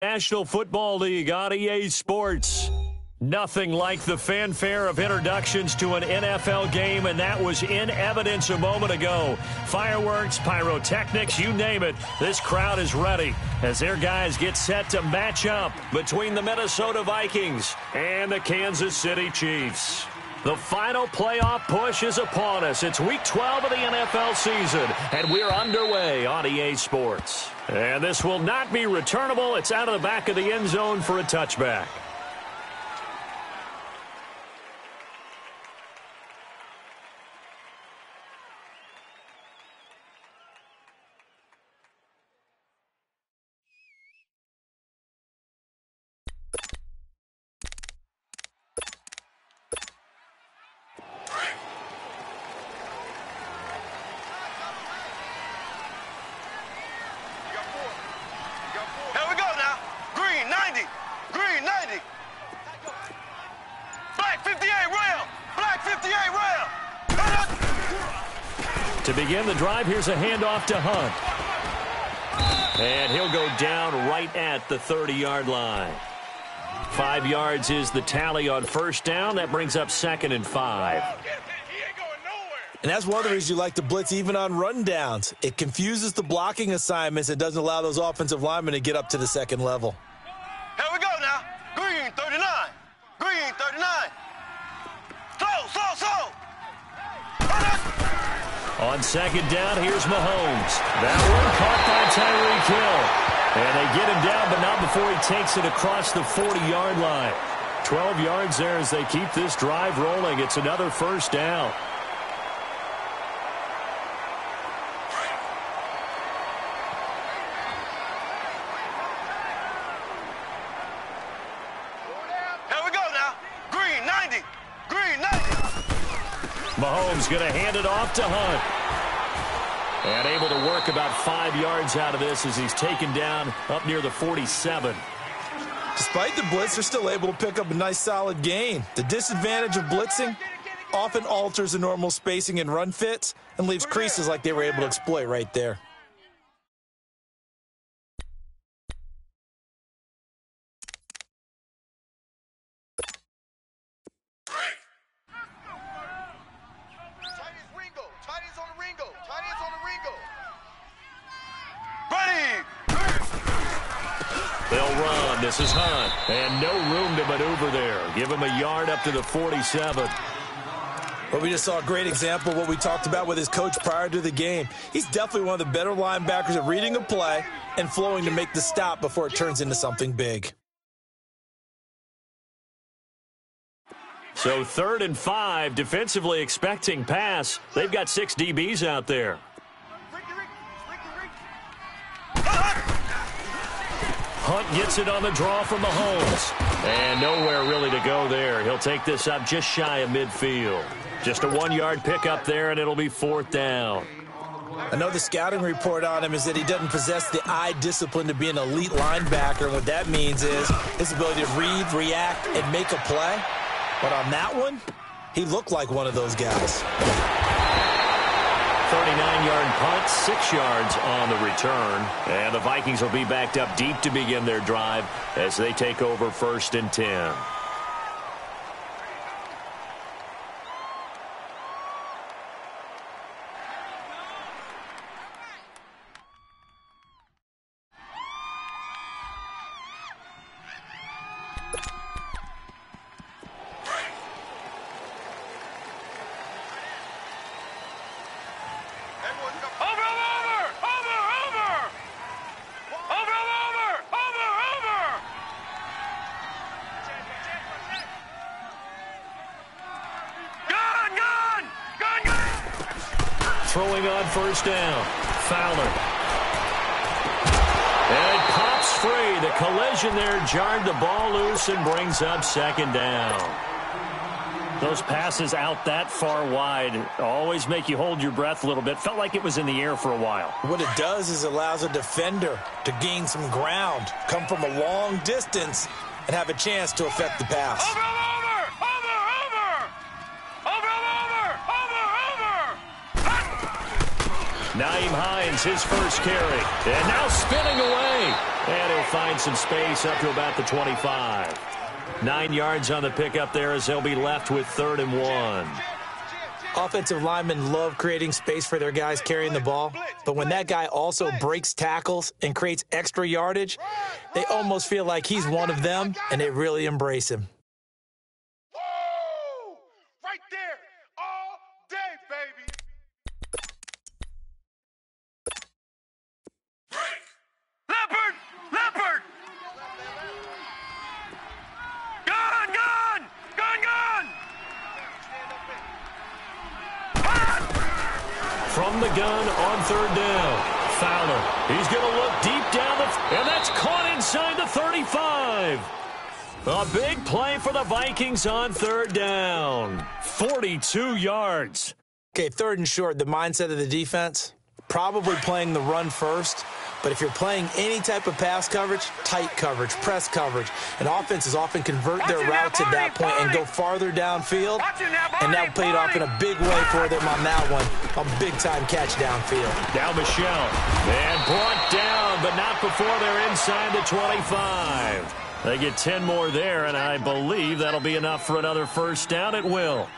National Football League on EA Sports. Nothing like the fanfare of introductions to an NFL game, and that was in evidence a moment ago. Fireworks, pyrotechnics, you name it. This crowd is ready as their guys get set to match up between the Minnesota Vikings and the Kansas City Chiefs. The final playoff push is upon us. It's Week 12 of the NFL season, and we're underway on EA Sports. And this will not be returnable. It's out of the back of the end zone for a touchback. To begin the drive, here's a handoff to Hunt. And he'll go down right at the 30-yard line. 5 yards is the tally on first down. That brings up 2nd and 5. And that's one of the reasons you like to blitz even on rundowns. It confuses the blocking assignments and doesn't allow those offensive linemen to get up to the second level. Here we go now. Green 39. Green 39. Slow. On second down, here's Mahomes. That one caught by Tyreek Hill. And they get him down, but not before he takes it across the 40-yard line. 12 yards there as they keep this drive rolling. It's another first down. Here we go now. Green 90. Green 90. Mahomes going to hand it off to Hunt. And able to work about 5 yards out of this as he's taken down up near the 47. Despite the blitz, they're still able to pick up a nice solid gain. The disadvantage of blitzing often alters the normal spacing and run fits and leaves creases like they were able to exploit right there. They'll run. This is Hunt. And no room to maneuver there. Give him a yard up to the 47. Well, we just saw a great example of what we talked about with his coach prior to the game. He's definitely one of the better linebackers at reading a play and flowing to make the stop before it turns into something big. So 3rd and 5, defensively expecting pass. They've got 6 DBs out there. Hunt gets it on the draw from Mahomes. And nowhere really to go there. He'll take this up just shy of midfield. Just a 1-yard pickup there, and it'll be 4th down. I know the scouting report on him is that he doesn't possess the eye discipline to be an elite linebacker. And what that means is his ability to read, react, and make a play. But on that one, he looked like one of those guys. 39-yard punt, 6 yards on the return. And the Vikings will be backed up deep to begin their drive as they take over 1st and 10. Throwing on first down. Fowler. And it pops free. The collision there jarred the ball loose and brings up 2nd down. Those passes out that far wide always make you hold your breath a little bit. Felt like it was in the air for a while. What it does is allows a defender to gain some ground, come from a long distance, and have a chance to affect the pass. Nyheim Hines, his first carry. And now spinning away. And he'll find some space up to about the 25. 9 yards on the pickup there as they'll be left with 3rd and 1. Offensive linemen love creating space for their guys carrying the ball, but when that guy also breaks tackles and creates extra yardage, they almost feel like he's one of them, and they really embrace him. Woo! Right there, all day, baby. Leopard! Leopard! Gun! Gun! Gun! Gun! From the gun on 3rd down. Fowler. He's going to look deep down and that's caught inside the 35. A big play for the Vikings on 3rd down. 42 yards. Okay, 3rd and short, the mindset of the defense, probably playing the run first. But if you're playing any type of pass coverage, tight coverage, press coverage, and offenses often convert their routes at that point and go farther downfield, and that played off in a big way for them on that one. A big-time catch downfield. Now Michelle. And brought down, but not before they're inside the 25. They get 10 more there, and I believe that'll be enough for another first down. It will.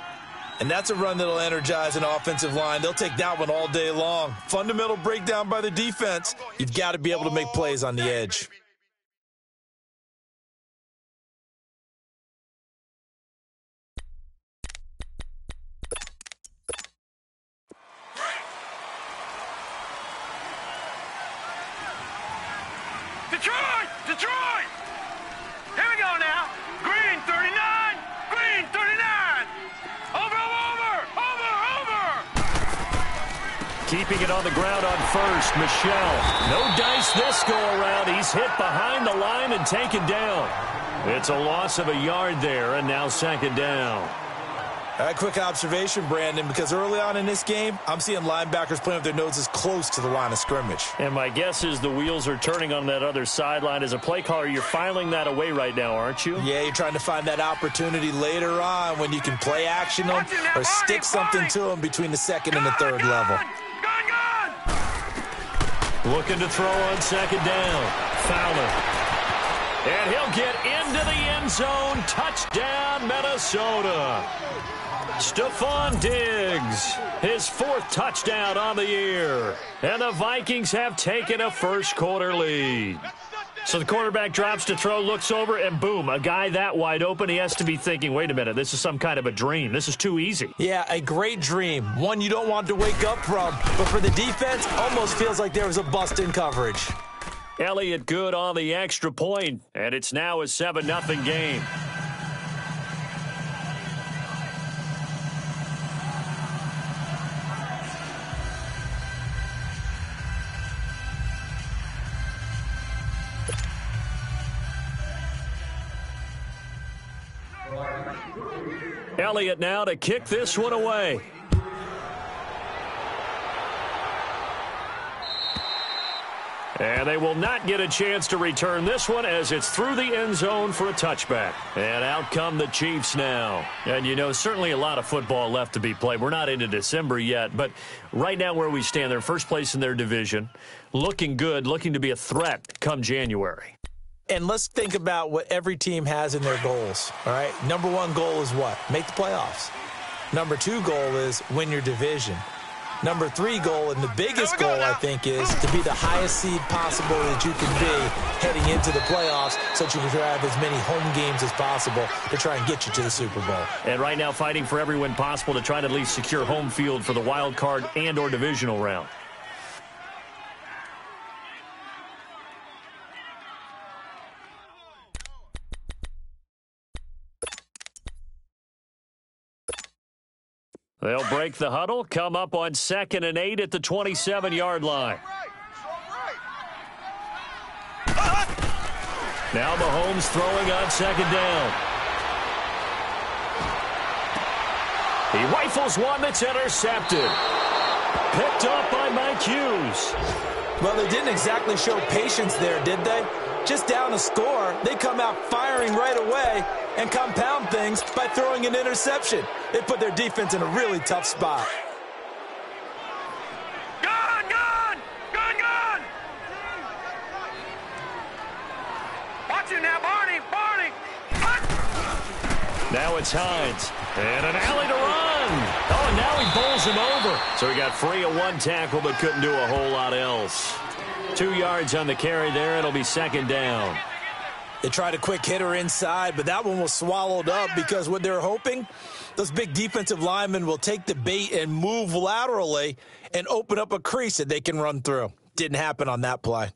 And that's a run that'll energize an offensive line. They'll take that one all day long. Fundamental breakdown by the defense. You've got to be able to make plays on the edge. Detroit! Detroit! Here we go now. Green 39. Green 39. Over. Keeping it on the ground on 1st. Michelle. No dice this go around. He's hit behind the line and taken down. It's a loss of a yard there, and now 2nd down. All right, quick observation, Brandon, because early on in this game, I'm seeing linebackers playing with their noses close to the line of scrimmage. And my guess is the wheels are turning on that other sideline. As a play caller, you're filing that away right now, aren't you? Yeah, you're trying to find that opportunity later on when you can play action them or stick something to them between the 2nd and the 3rd level. Looking to throw on 2nd down. Fowler. And he'll get into the end zone. Touchdown, Minnesota. Stephon Diggs, his 4th touchdown on the year. And the Vikings have taken a 1st quarter lead. So the quarterback drops to throw, looks over, and boom, a guy that wide open, he has to be thinking, wait a minute, this is some kind of a dream. This is too easy. Yeah, a great dream. One you don't want to wake up from. But for the defense, almost feels like there was a bust in coverage. Elliott good on the extra point, and it's now a 7-0 game. Elliott now to kick this one away. And they will not get a chance to return this one as it's through the end zone for a touchback. And out come the Chiefs now. And, you know, certainly a lot of football left to be played. We're not into December yet, but right now where we stand, they're first place in their division, looking good, looking to be a threat come January. And let's think about what every team has in their goals, all right? Number 1 goal is what? Make the playoffs. Number 2 goal is win your division. Number 3 goal, and the biggest goal, I think, is to be the highest seed possible that you can be heading into the playoffs so that you can have as many home games as possible to try and get you to the Super Bowl. And right now fighting for every win possible to try to at least secure home field for the wild card and or divisional round. They'll break the huddle, come up on 2nd and 8 at the 27-yard line. Now Mahomes throwing on 2nd down. He rifles one that's intercepted. Picked up by Mike Hughes. Well, they didn't exactly show patience there, did they? Just down a score, they come out firing right away and compound things by throwing an interception. It put their defense in a really tough spot. Gun! now, Barney! Barney! Now it's Hines. And an alley to run. Oh, and now he bowls him over. So he got free of one tackle but couldn't do a whole lot else. 2 yards on the carry there. It'll be second down. They tried a quick hitter inside, but that one was swallowed up because what they're hoping, those big defensive linemen will take the bait and move laterally and open up a crease that they can run through. Didn't happen on that play.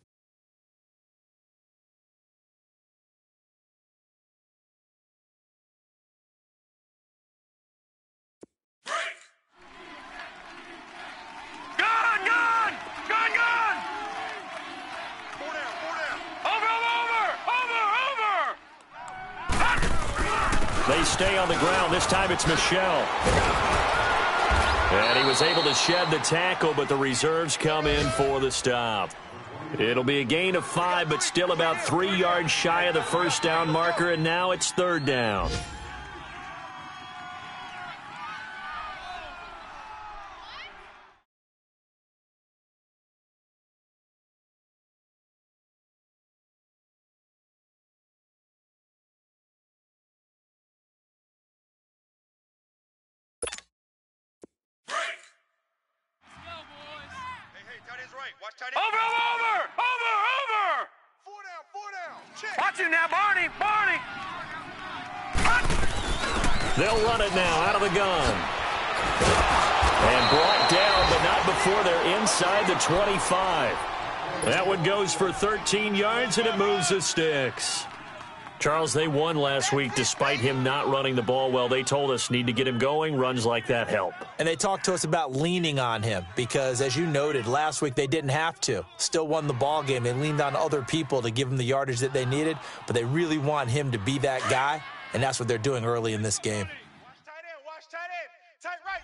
They stay on the ground. This time it's Michelle. And he was able to shed the tackle, but the reserves come in for the stop. It'll be a gain of 5, but still about 3 yards shy of the first down marker, and now it's third down. Over! 4 down! Check. Watch him now, Barney! They'll run it now out of the gun. And brought down, but not before they're inside the 25. That one goes for 13 yards, and it moves the sticks. Charles, they won last week despite him not running the ball well. They told us need to get him going. Runs like that help. And they talked to us about leaning on him because, as you noted, last week they didn't have to. Still won the ball game. They leaned on other people to give him the yardage that they needed, but they really want him to be that guy, and that's what they're doing early in this game. Watch tight end. Tight right.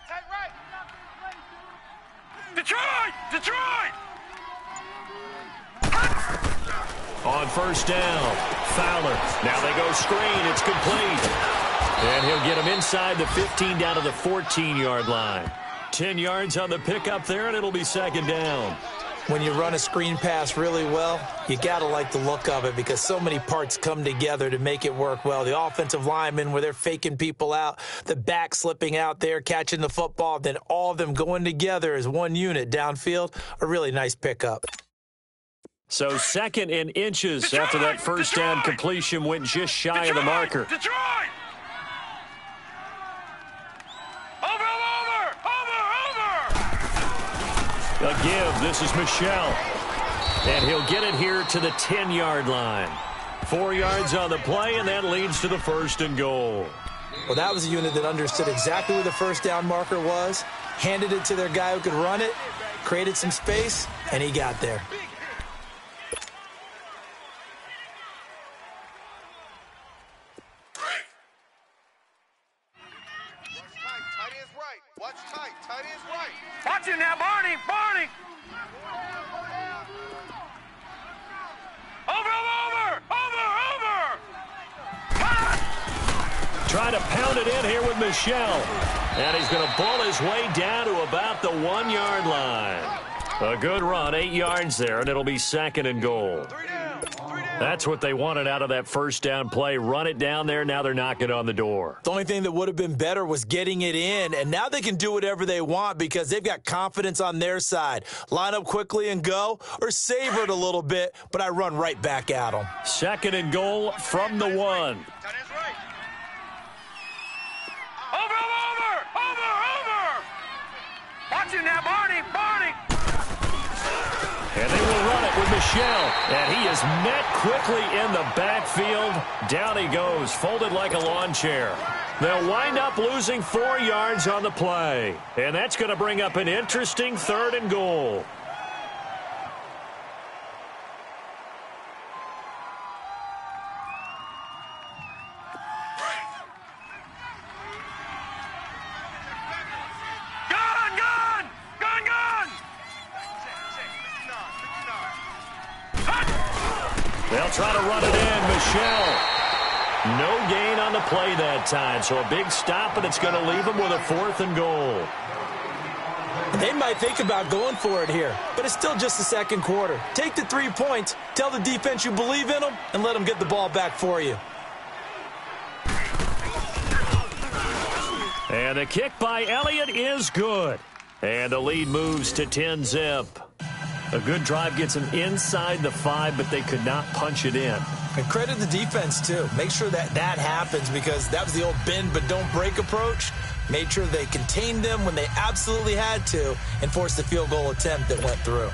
Detroit! On first down, Fowler. Now they go screen. It's complete. And he'll get him inside the 15 down to the 14-yard line. 10 yards on the pickup there, and it'll be second down. When you run a screen pass really well, you got to like the look of it because so many parts come together to make it work well. The offensive linemen, where they're faking people out, the back slipping out there, catching the football, then all of them going together as one unit downfield, a really nice pickup. So second and inches after that first down completion went just shy of the marker. Detroit! Over! A give. This is Michelle. And he'll get it here to the 10-yard line. 4 yards on the play, and that leads to the first and goal. Well, that was a unit that understood exactly where the first down marker was, handed it to their guy who could run it, created some space, and he got there. Watch him now, Barney! Over! Trying to pound it in here with Michelle. And he's going to ball his way down to about the 1-yard line. A good run, 8 yards there, and it'll be second and goal. That's what they wanted out of that first down play. Run it down there. Now they're knocking on the door. The only thing that would have been better was getting it in, and now they can do whatever they want because they've got confidence on their side. Line up quickly and go, or savor it a little bit, but I run right back at them. Second and goal from the 1. Over! Watch him now, Barney! And they will run it with Michelle. And he is met quickly in the backfield. Down he goes, folded like a lawn chair. They'll wind up losing 4 yards on the play. And that's going to bring up an interesting third and goal. They'll try to run it in. Michelle. No gain on the play that time. So a big stop, and it's going to leave them with a 4th and goal. They might think about going for it here, but it's still just the second quarter. Take the 3 points, tell the defense you believe in them, and let them get the ball back for you. And the kick by Elliott is good. And the lead moves to 10-zip. A good drive gets them inside the 5, but they could not punch it in. And credit the defense, too. Make sure that happens, because that was the old bend but don't break approach. Made sure they contained them when they absolutely had to and forced the field goal attempt that went through.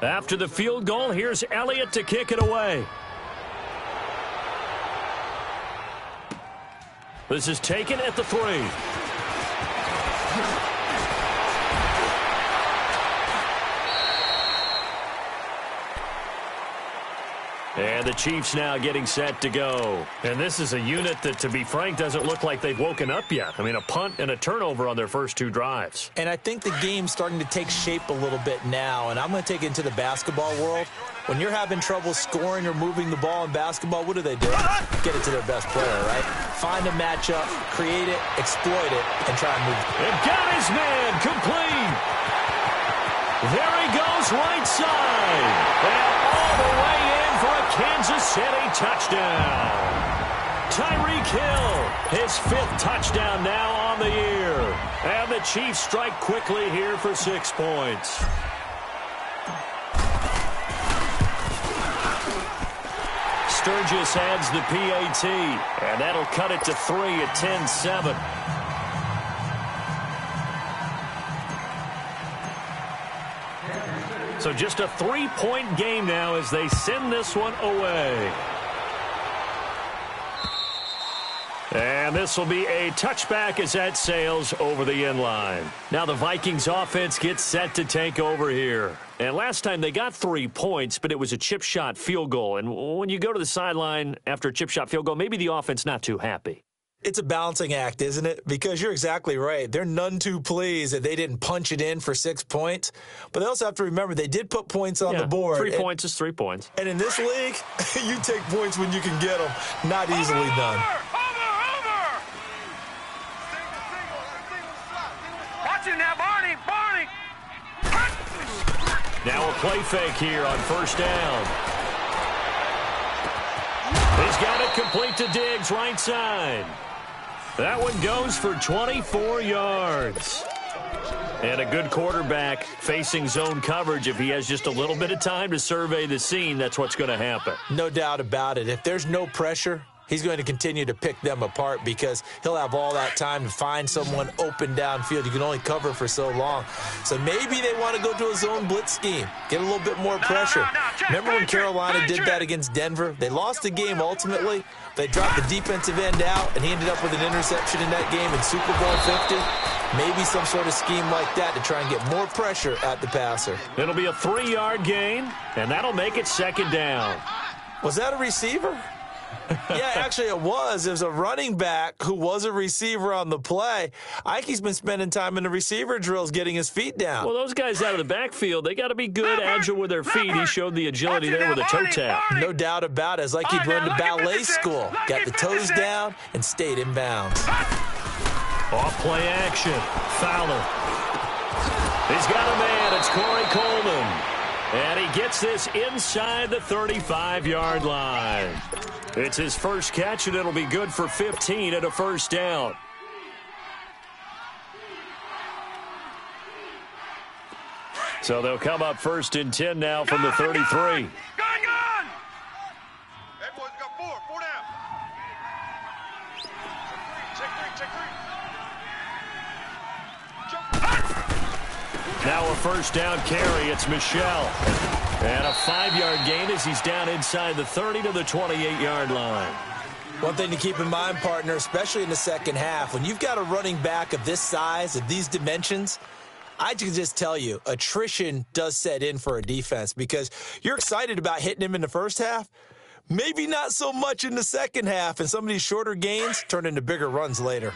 After the field goal, here's Elliott to kick it away. This is taken at the 3. And the Chiefs now getting set to go. And this is a unit that, to be frank, doesn't look like they've woken up yet. I mean, a punt and a turnover on their first 2 drives. And I think the game's starting to take shape a little bit now, and I'm going to take it into the basketball world. When you're having trouble scoring or moving the ball in basketball, what do? Get it to their best player, right? Find a matchup, create it, exploit it, and try and move it. And got his man complete. There he goes right side. And all the way in for a Kansas City touchdown. Tyreek Hill, his 5th touchdown now on the year. And the Chiefs strike quickly here for 6 points. Sturgis adds the PAT, and that'll cut it to 3 at 10-7. So just a 3-point game now as they send this one away. And this will be a touchback as that sails over the end line. Now the Vikings offense gets set to take over here. And last time they got 3 points, but it was a chip shot field goal. And when you go to the sideline after a chip shot field goal, maybe the offense not too happy. It's a balancing act, isn't it? Because you're exactly right. They're none too pleased that they didn't punch it in for 6 points. But they also have to remember they did put points on the board. 3 points is 3 points. And in this league, you take points when you can get them. Not easily done. Watch it now, Barney. Now a play fake here on first down. He's got it complete to Diggs, right side. That one goes for 24 yards. And a good quarterback facing zone coverage. If he has just a little bit of time to survey the scene, that's what's going to happen. No doubt about it. If there's no pressure, he's going to continue to pick them apart because he'll have all that time to find someone open downfield. You can only cover for so long. So maybe they want to go to a zone blitz scheme, get a little bit more pressure. Remember when Carolina did that against Denver? They lost the game ultimately. They dropped the defensive end out, and he ended up with an interception in that game in Super Bowl 50. Maybe some sort of scheme like that to try and get more pressure at the passer. It'll be a 3-yard gain, and that'll make it second down. Was that a receiver? Yeah, actually it was. It was a running back who was a receiver on the play. Ike's been spending time in the receiver drills getting his feet down. Well, those guys out of the backfield, they got to be good, agile with their feet. He showed the agility there with a toe tap. No doubt about it. It's like he'd run to ballet school. Got the toes down and stayed in bounds. Off play action. Fowler. He's got a man. It's Corey Coleman. And he gets this inside the 35-yard line. It's his first catch, and it'll be good for 15 at a first down. So they'll come up first and 10 now from the 33. Gun! Hey, boys, got 4 down. Check three. Now a first down carry. It's Michelle. And a 5-yard gain as he's down inside the 30 to the 28-yard line. One thing to keep in mind, partner, especially in the second half, when you've got a running back of this size, of these dimensions, I can just tell you, attrition does set in for a defense because you're excited about hitting him in the first half, maybe not so much in the second half, and some of these shorter gains turn into bigger runs later.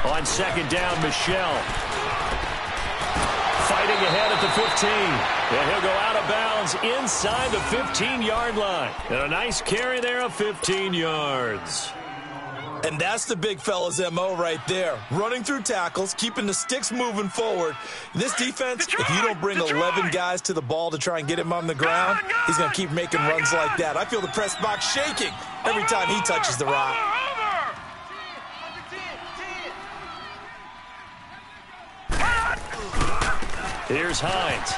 On second down, Michelle. Fighting ahead at the 15. And he'll go out of bounds inside the 15-yard line. And a nice carry there of 15 yards. And that's the big fella's MO right there. Running through tackles, keeping the sticks moving forward. This defense, if you don't bring 11 guys to the ball to try and get him on the ground, he's going to keep making runs like that. I feel the press box shaking every time he touches the rock. Here's Hines.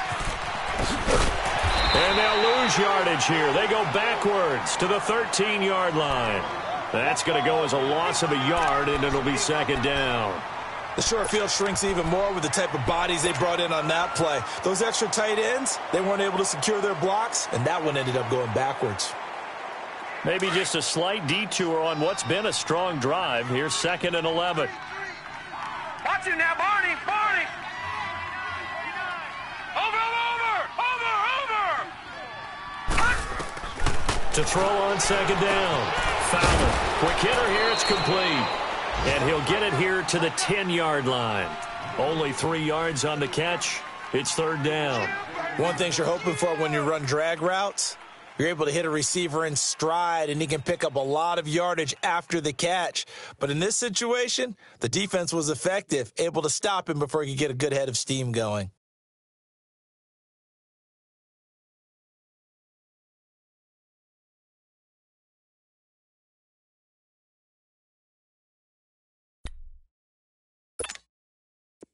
And they'll lose yardage here. They go backwards to the 13-yard line. That's going to go as a loss of a yard, and it'll be second down. The short field shrinks even more with the type of bodies they brought in on that play. Those extra tight ends, they weren't able to secure their blocks, and that one ended up going backwards. Maybe just a slight detour on what's been a strong drive. Here's 2nd and 11. Watch it now, Barney. Barney. Over. To throw on 2nd down. Fowler. Quick hitter here. It's complete. And he'll get it here to the 10-yard line. Only 3 yards on the catch. It's 3rd down. One thing you're hoping for when you run drag routes, you're able to hit a receiver in stride, and he can pick up a lot of yardage after the catch. But in this situation, the defense was effective, able to stop him before he could get a good head of steam going.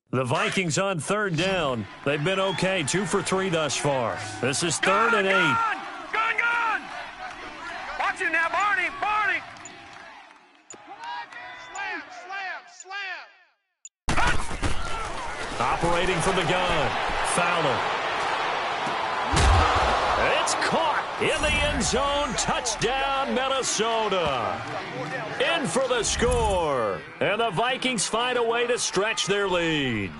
The Vikings on 3rd down. They've been okay, 2 for 3 thus far. This is 3rd and 8. Gun! Watch it now, Barney! Barney! Slam! Operating from the gun. Fowler. It's caught in the end zone. Touchdown, Minnesota. In for the score. And the Vikings find a way to stretch their lead.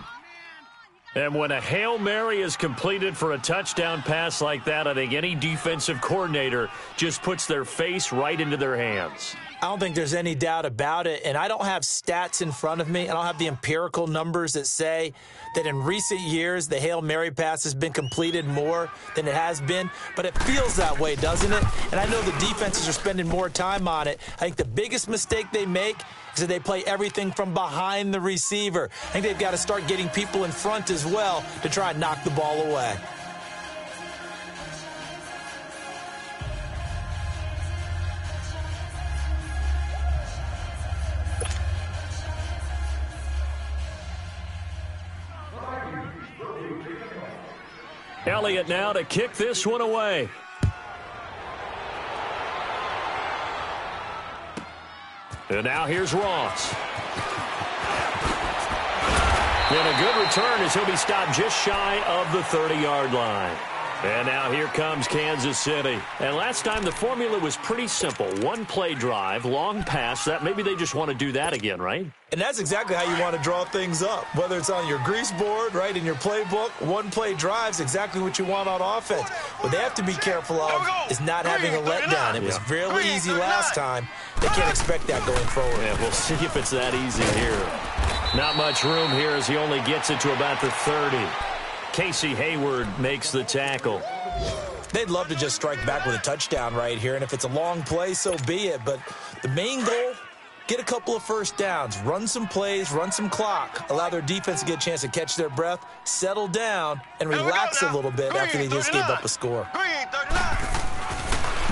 And when a Hail Mary is completed for a touchdown pass like that, I think any defensive coordinator just puts their face right into their hands. I don't think there's any doubt about it, and I don't have stats in front of me. I don't have the empirical numbers that say that in recent years the Hail Mary pass has been completed more than it has been, but it feels that way, doesn't it? And I know the defenses are spending more time on it. I think the biggest mistake they make is that they play everything from behind the receiver. I think they've got to start getting people in front as well to try and knock the ball away. Elliott now to kick this one away. And now here's Ross. And a good return as he'll be stopped just shy of the 30-yard line. And now here comes Kansas City. And last time the formula was pretty simple. One play drive, long pass. That maybe they just want to do that again, right? And that's exactly how you want to draw things up. Whether it's on your grease board, right, in your playbook, one play drive's exactly what you want on offense. What they have to be careful of is not having a letdown. It was fairly easy last time. They can't expect that going forward. Yeah, we'll see if it's that easy here. Not much room here as he only gets it to about the 30. Casey Hayward makes the tackle. They'd love to just strike back with a touchdown right here, and if it's a long play, so be it. But the main goal, get a couple of first downs, run some plays, run some clock, allow their defense to get a chance to catch their breath, settle down, and relax a little bit after they just gave up a score.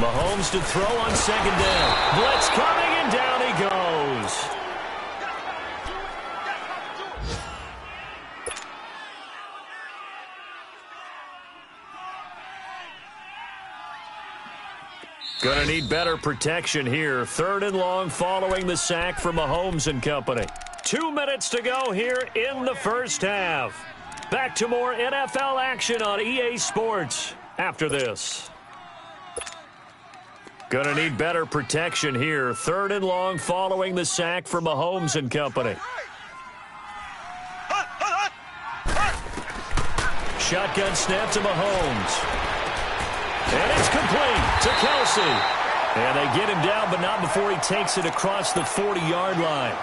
Mahomes to throw on 2nd down. Blitz coming, and down he goes. Going to need better protection here. 3rd and long following the sack from Mahomes and company. 2 minutes to go here in the first half. Back to more NFL action on EA Sports after this. Going to need better protection here. 3rd and long following the sack from Mahomes and company. Shotgun snap to Mahomes. And it's complete to Kelsey. And they get him down, but not before he takes it across the 40-yard line.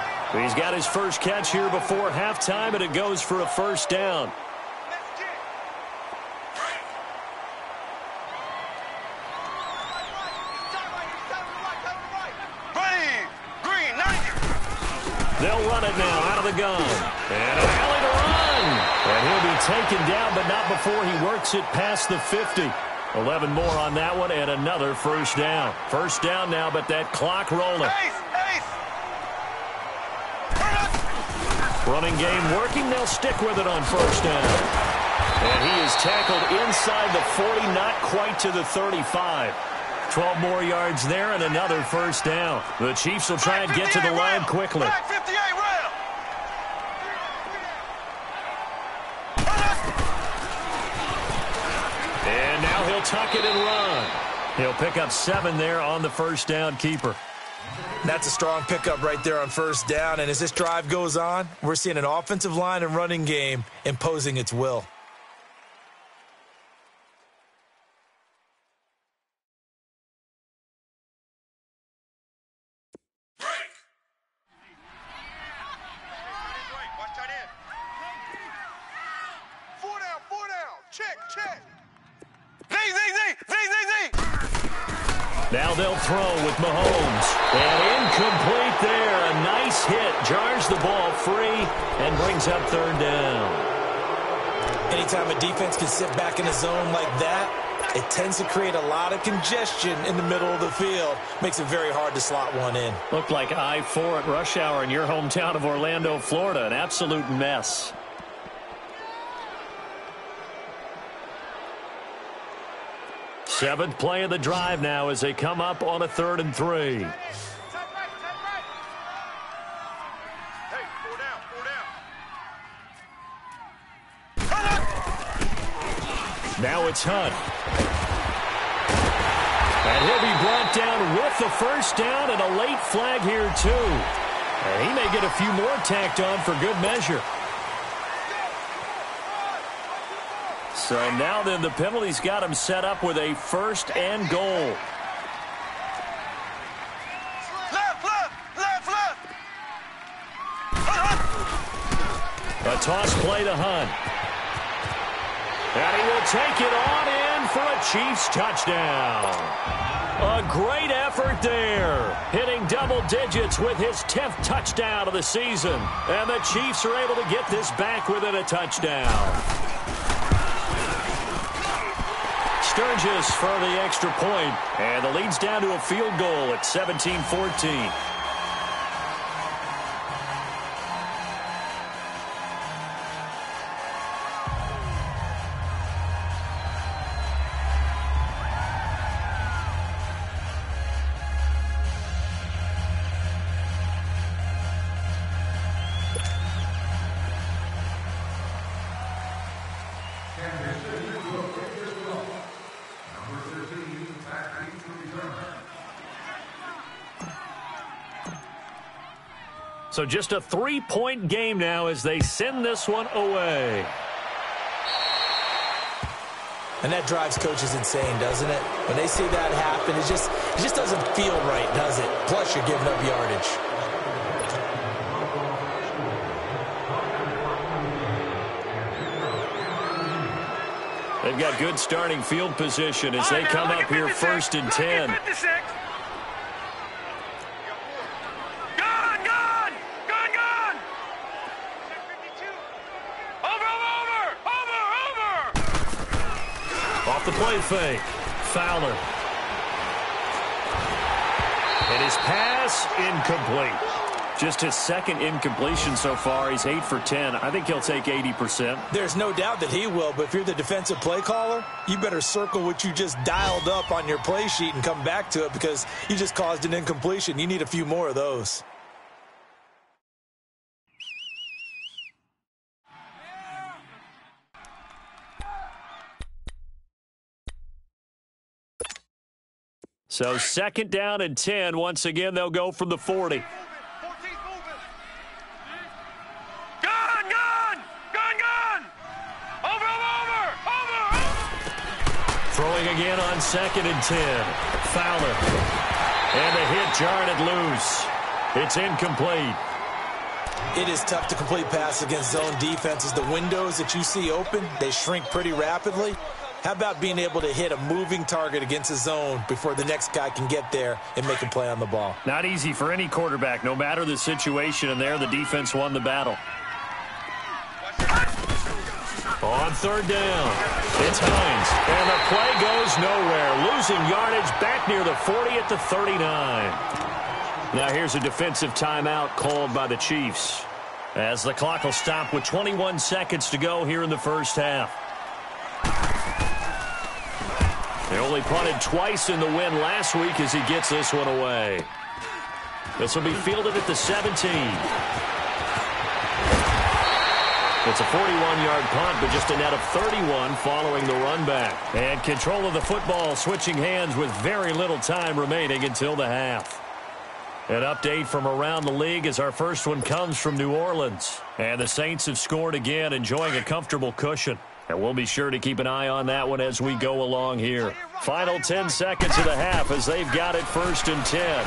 He's got his first catch here before halftime, and it goes for a first down. They'll run it now out of the gun. And an alley to run. And he'll be taken down, but not before he works it past the 50. 11 more on that one and another first down. First down now, but that clock rolling. Running game working. They'll stick with it on first down. And he is tackled inside the 40, not quite to the 35. 12 more yards there and another first down. The Chiefs will try and get to the line quickly. And now he'll tuck it and run. He'll pick up 7 there on the first down keeper. That's a strong pickup right there on first down. And as this drive goes on, we're seeing an offensive line and running game imposing its will. Now they'll throw with Mahomes. And incomplete there. A nice hit. Jars the ball free and brings up third down. Anytime a defense can sit back in a zone like that, it tends to create a lot of congestion in the middle of the field. Makes it very hard to slot one in. Looked like I-4 at rush hour in your hometown of Orlando, Florida. An absolute mess. Seventh play of the drive now as they come up on a 3rd and 3. Now it's Hunt. And he'll be brought down with the first down and a late flag here too. And he may get a few more tacked on for good measure. So now then the penalty's got him set up with a 1st and goal. Left. A toss play to Hunt. And he will take it on in for a Chiefs touchdown. A great effort there. Hitting double digits with his 10th touchdown of the season. And the Chiefs are able to get this back within a touchdown. Sturgis for the extra point, and the lead's down to a field goal at 17-14. So just a 3-point game now as they send this one away. And that drives coaches insane, doesn't it? When they see that happen, it just doesn't feel right, does it? Plus, you're giving up yardage. They've got good starting field position as they come up here 1st and 10. Off the play fake. Fowler. And his pass incomplete. Just his 2nd incompletion so far. He's 8 for 10. I think he'll take 80%. There's no doubt that he will, but if you're the defensive play caller, you better circle what you just dialed up on your play sheet and come back to it because you just caused an incompletion. You need a few more of those. So 2nd down and 10. Once again, they'll go from the 40. Gun! Over! Throwing again on 2nd and 10. Fowler. And the hit jarred it loose. It's incomplete. It is tough to complete pass against zone defenses. The windows that you see open, they shrink pretty rapidly. How about being able to hit a moving target against a zone before the next guy can get there and make a play on the ball? Not easy for any quarterback, no matter the situation, and there the defense won the battle. On third down, it's Hines, and the play goes nowhere. Losing yardage back near the 40 at the 39. Now here's a defensive timeout called by the Chiefs, as the clock will stop with 21 seconds to go here in the first half. They only punted twice in the win last week as he gets this one away. This will be fielded at the 17. It's a 41-yard punt, but just a net of 31 following the run back. And control of the football switching hands with very little time remaining until the half. An update from around the league as our first one comes from New Orleans. And the Saints have scored again, enjoying a comfortable cushion. And we'll be sure to keep an eye on that one as we go along here. Final 10 seconds of the half as they've got it 1st and 10.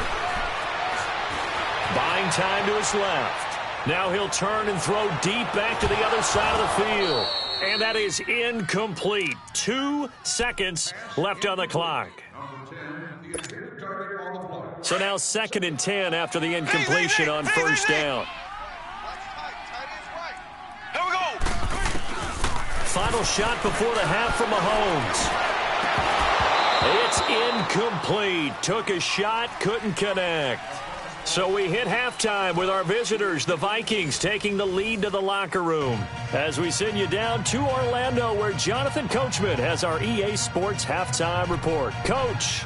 Buying time to his left. Now he'll turn and throw deep back to the other side of the field. And that is incomplete. 2 seconds left on the clock. So now 2nd and 10 after the incompletion on first down. Here we go. Final shot before the half from Mahomes. It's incomplete. Took a shot, couldn't connect. So we hit halftime with our visitors, the Vikings, taking the lead to the locker room. As we send you down to Orlando, where Jonathan Coachman has our EA Sports halftime report. Coach.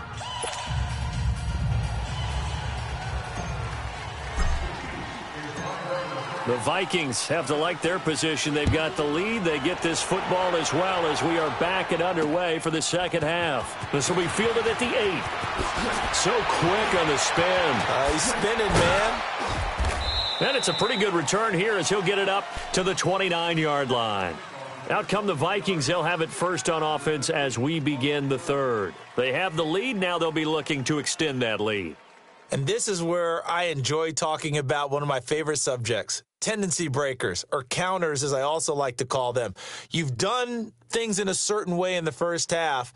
The Vikings have to like their position. They've got the lead. They get this football as well as we are back and underway for the second half. This will be fielded at the 8. So quick on the spin. He's spinning, man. And it's a pretty good return here as he'll get it up to the 29-yard line. Out come the Vikings. They'll have it first on offense as we begin the third. They have the lead. Now they'll be looking to extend that lead. And this is where I enjoy talking about one of my favorite subjects, tendency breakers, or counters as I also like to call them. You've done things in a certain way in the first half,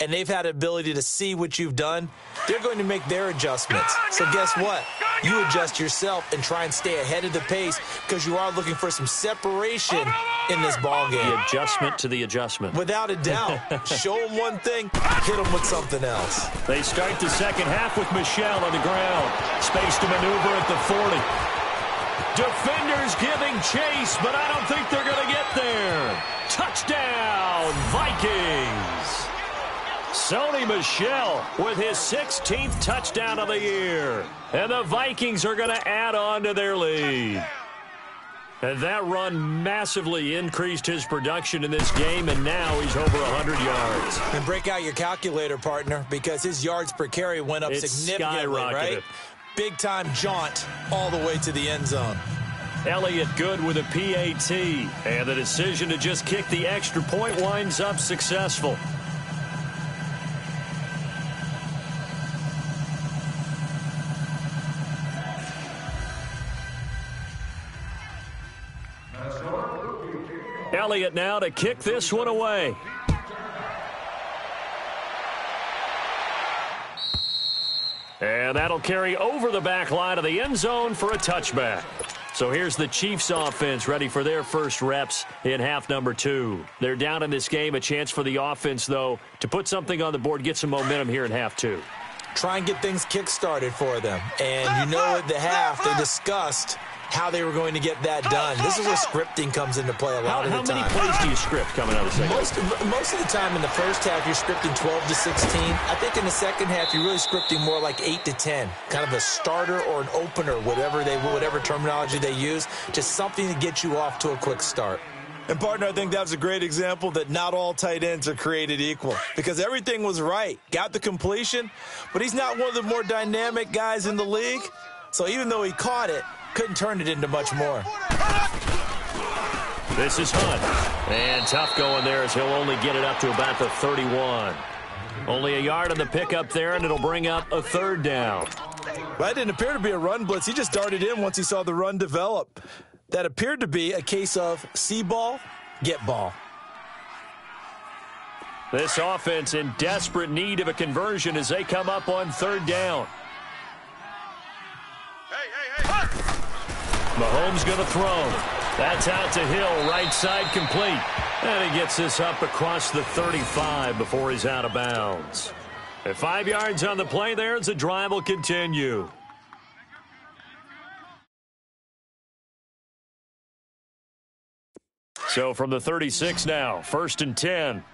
and they've had the ability to see what you've done. They're going to make their adjustments. So guess what? You adjust yourself and try and stay ahead of the pace because you are looking for some separation in this ball game. The adjustment to the adjustment. Without a doubt. Show them one thing, hit them with something else. They start the second half with Michel on the ground. Space to maneuver at the 40. Defenders giving chase, but I don't think they're going to get there. Touchdown, Vikings. Sony Michel with his 16th touchdown of the year. And the Vikings are going to add on to their lead. And that run massively increased his production in this game, and now he's over 100 yards. And break out your calculator, partner, because his yards per carry went up significantly, right? Big-time jaunt all the way to the end zone. Elliott good with a PAT, and the decision to just kick the extra point winds up successful. Elliott now to kick this one away. And that'll carry over the back line of the end zone for a touchback. So here's the Chiefs offense ready for their first reps in half number 2. They're down in this game. A chance for the offense, though, to put something on the board, get some momentum here in half 2. Try and get things kick-started for them. And you know at the half they discussed how they were going to get that done. This is where scripting comes into play a lot of the time. How many plays do you script coming out of the second half? Most of the time in the first half, you're scripting 12 to 16. I think in the second half, you're really scripting more like 8 to 10. Kind of a starter or an opener, whatever terminology they use. Just something to get you off to a quick start. And, partner, I think that was a great example that not all tight ends are created equal because everything was right. Got the completion, but he's not one of the more dynamic guys in the league. So even though he caught it, couldn't turn it into much more. This is Hunt. And tough going there as he'll only get it up to about the 31. Only a yard on the pickup there, and it'll bring up a third down. That didn't appear to be a run blitz. He just darted in once he saw the run develop. That appeared to be a case of see ball, get ball. This offense in desperate need of a conversion as they come up on third down. Mahomes going to throw. That's out to Hill, right side complete. And he gets this up across the 35 before he's out of bounds. At 5 yards on the play there as the drive will continue. So from the 36 now, 1st and 10.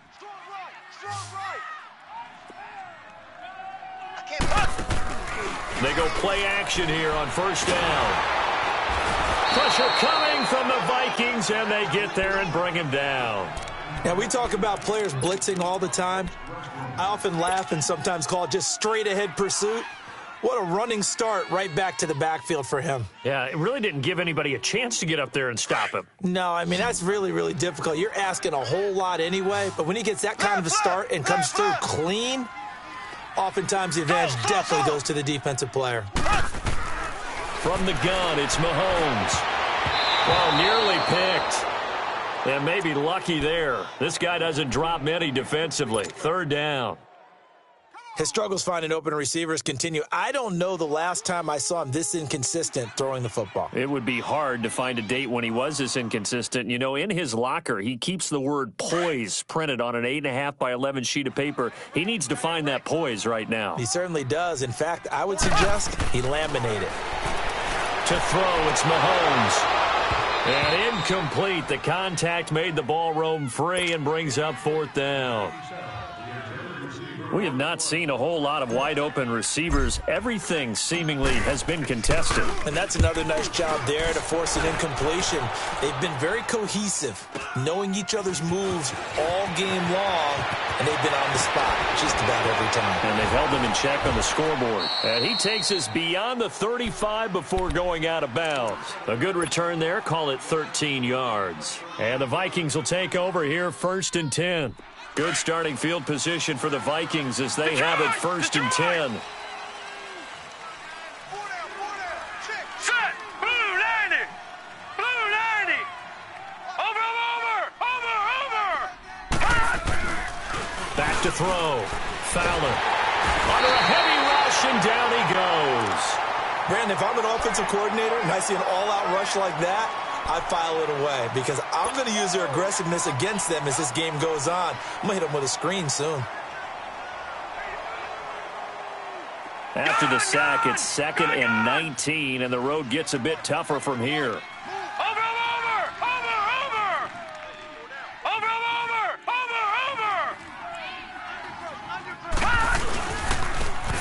They go play action here on 1st down. Pressure coming from the Vikings, and they get there and bring him down. Now, we talk about players blitzing all the time. I often laugh and sometimes call it just straight-ahead pursuit. What a running start right back to the backfield for him. Yeah, it really didn't give anybody a chance to get up there and stop him. No, I mean, that's really, really difficult. You're asking a whole lot anyway, but when he gets that kind of a start and comes through clean, oftentimes the advantage definitely goes to the defensive player. From the gun, it's Mahomes. Well, nearly picked. And maybe lucky there. This guy doesn't drop many defensively. 3rd down. His struggles finding open receivers continue. I don't know the last time I saw him this inconsistent throwing the football. It would be hard to find a date when he was this inconsistent. You know, in his locker, he keeps the word poise printed on an 8.5 by 11 sheet of paper. He needs to find that poise right now. He certainly does. In fact, I would suggest he laminate it. To throw, it's Mahomes. And incomplete. The contact made the ball roam free and brings up 4th down. We have not seen a whole lot of wide-open receivers. Everything seemingly has been contested. And that's another nice job there to force an incompletion. They've been very cohesive, knowing each other's moves all game long, and they've been on the spot just about every time. And they've held them in check on the scoreboard. And he takes us beyond the 35 before going out of bounds. A good return there. Call it 13 yards. And the Vikings will take over here 1st and 10. Good starting field position for the Vikings as they have it 1st and 10. Set! Blue 90! Blue 90! Over! Back to throw. Fowler. Under a heavy rush, and down he goes. Brandon, if I'm an offensive coordinator and I see an all-out rush like that, I file it away because I'm going to use their aggressiveness against them as this game goes on. I'm going to hit them with a screen soon. After the sack, it's 2nd and 19, and the road gets a bit tougher from here. Over!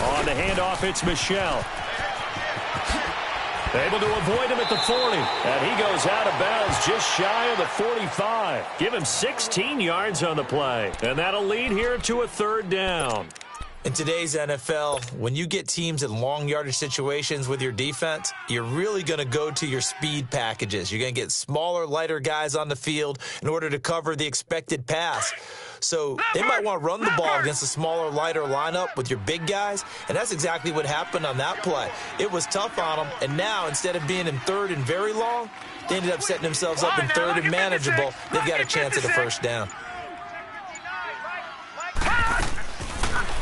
On the handoff, it's Michelle. Able to avoid him at the 40. And he goes out of bounds just shy of the 45. Give him 16 yards on the play. And that'll lead here to a 3rd down. In today's NFL, when you get teams in long yardage situations with your defense, you're really going to go to your speed packages. You're going to get smaller, lighter guys on the field in order to cover the expected pass. So they might want to run the ball against a smaller, lighter lineup with your big guys, and that's exactly what happened on that play. It was tough on them, and now instead of being in 3rd and very long, they ended up setting themselves up in 3rd and manageable. They've got a chance at a 1st down.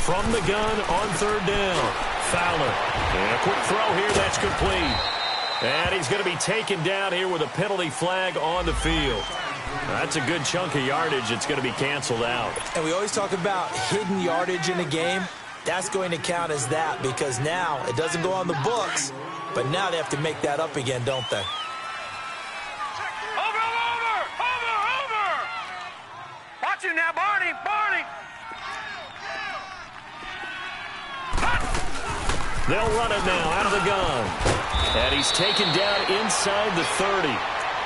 From the gun on 3rd down, Fowler. And a quick throw here, that's complete. And he's going to be taken down here with a penalty flag on the field. That's a good chunk of yardage. It's going to be canceled out. And we always talk about hidden yardage in a game. That's going to count as that because now it doesn't go on the books, but now they have to make that up again, don't they? Over! Watch him now, Barney! They'll run it now out of the gun. And he's taken down inside the 30.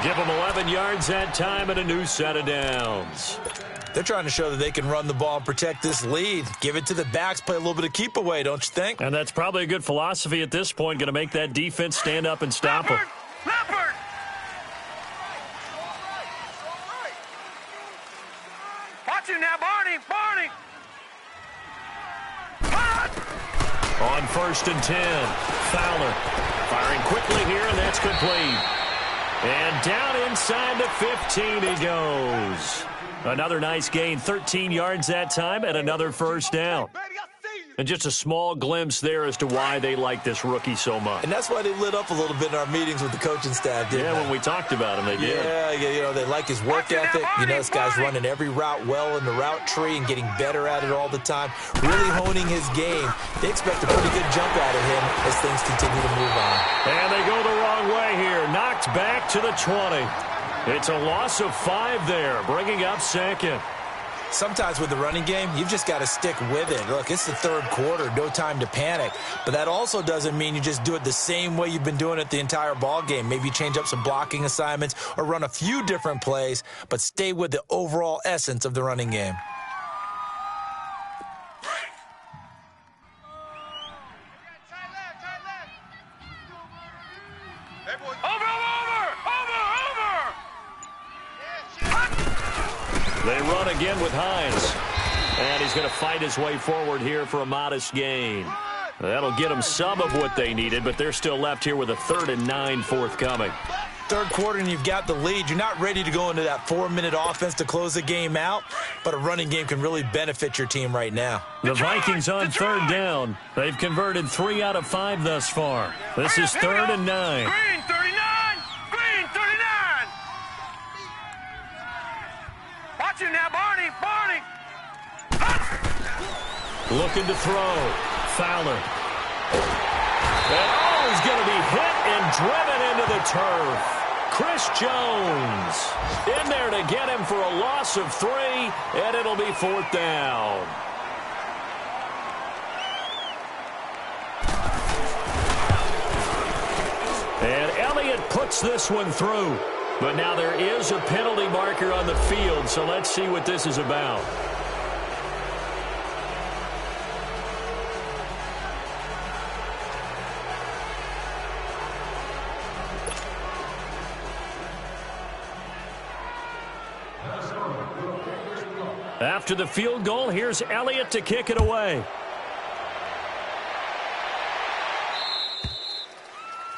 Give him 11 yards that time and a new set of downs. They're trying to show that they can run the ball and protect this lead. Give it to the backs, play a little bit of keep away, don't you think? And that's probably a good philosophy at this point, going to make that defense stand up and stop him. Leopard! Watch him now, Barney! On 1st and 10, Fowler firing quickly here, and that's complete. And down inside the 15 he goes. Another nice gain, 13 yards that time, and another first down. And just a small glimpse there as to why they like this rookie so much. And that's why they lit up a little bit in our meetings with the coaching staff, didn't they? When we talked about him, they did. Yeah, they like his work ethic. This guy's running every route well in the route tree and getting better at it all the time, really honing his game. They expect a pretty good jump out of him as things continue to move on. And they go the wrong way here. Knocked back to the 20. It's a loss of 5 there, bringing up second. Sometimes with the running game, you've just got to stick with it. Look, it's the third quarter, no time to panic. But that also doesn't mean you just do it the same way you've been doing it the entire ball game. Maybe change up some blocking assignments or run a few different plays, but stay with the overall essence of the running game. They run again with Hines. And he's going to fight his way forward here for a modest gain. That'll get them some of what they needed, but they're still left here with a 3rd and 9 forthcoming. Third quarter and you've got the lead. You're not ready to go into that 4-minute offense to close the game out, but a running game can really benefit your team right now. The Vikings on 3rd down. They've converted 3 out of 5 thus far. This is 3rd and 9. Green 39! Green 39! Watch him now, Barney! Barney! Looking to throw. Fowler. And he's going to be hit and driven into the turf. Chris Jones in there to get him for a loss of 3, and it'll be 4th down. And Elliott puts this one through. But now there is a penalty marker on the field, so let's see what this is about. After the field goal, here's Elliott to kick it away.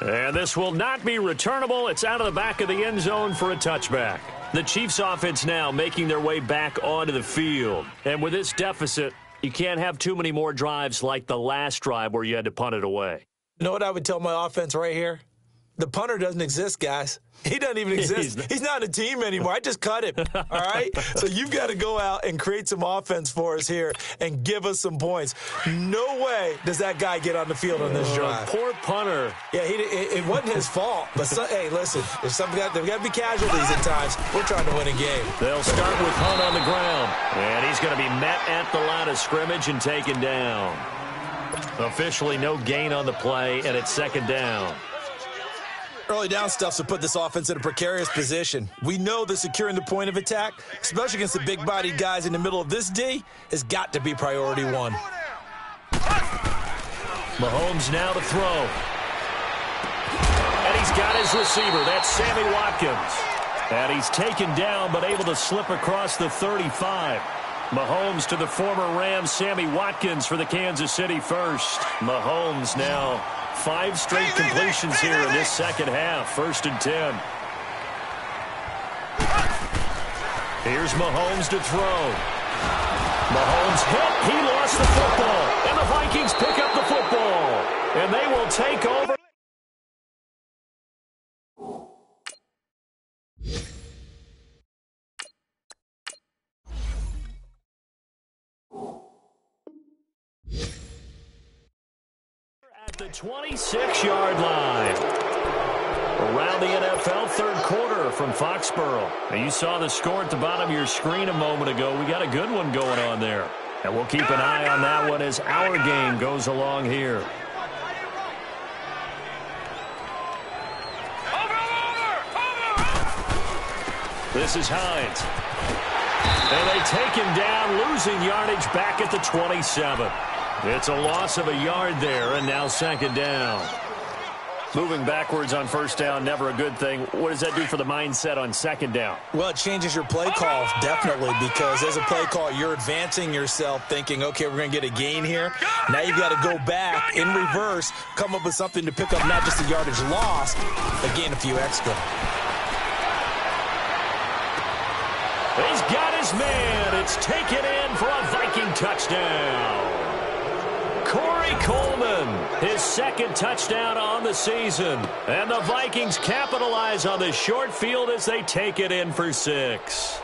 And this will not be returnable. It's out of the back of the end zone for a touchback. The Chiefs offense now making their way back onto the field. And with this deficit, you can't have too many more drives like the last drive where you had to punt it away. You know what I would tell my offense right here? The punter doesn't exist, guys. He doesn't even exist. He's not a team anymore. I just cut him, all right? So you've got to go out and create some offense for us here and give us some points. No way does that guy get on the field on this drive. Poor punter. Yeah, it wasn't his fault. But, hey, listen, there's got to be casualties at times. We're trying to win a game. They'll start with Hunt on the ground. And he's going to be met at the line of scrimmage and taken down. Officially no gain on the play, and it's 2nd down. Early down stuff to put this offense in a precarious position. We know that securing the point of attack, especially against the big-bodied guys in the middle of this D, has got to be priority 1. Mahomes now to throw. And he's got his receiver. That's Sammy Watkins. And he's taken down but able to slip across the 35. Mahomes to the former Rams, Sammy Watkins for the Kansas City first. Mahomes now 5 straight completions here in this second half. 1st and 10. Here's Mahomes to throw. Mahomes hit. He lost the football. And the Vikings pick up the football. And they will take over. The 26-yard line. Around the NFL, 3rd quarter from Foxborough. Now you saw the score at the bottom of your screen a moment ago. We got a good one going on there. And we'll keep an eye on that one as our game goes along here. This is Hines. And they take him down, losing yardage back at the 27. It's a loss of a yard there, and now 2nd down. Moving backwards on 1st down, never a good thing. What does that do for the mindset on 2nd down? Well, it changes your play call, definitely, because as a play call, you're advancing yourself thinking, okay, we're going to get a gain here. Now you've got to go back in reverse, come up with something to pick up not just the yardage lost, but gain a few extra. He's got his man. It's taken in for a Viking touchdown. Corey Coleman, his second touchdown on the season. And the Vikings capitalize on the short field as they take it in for 6.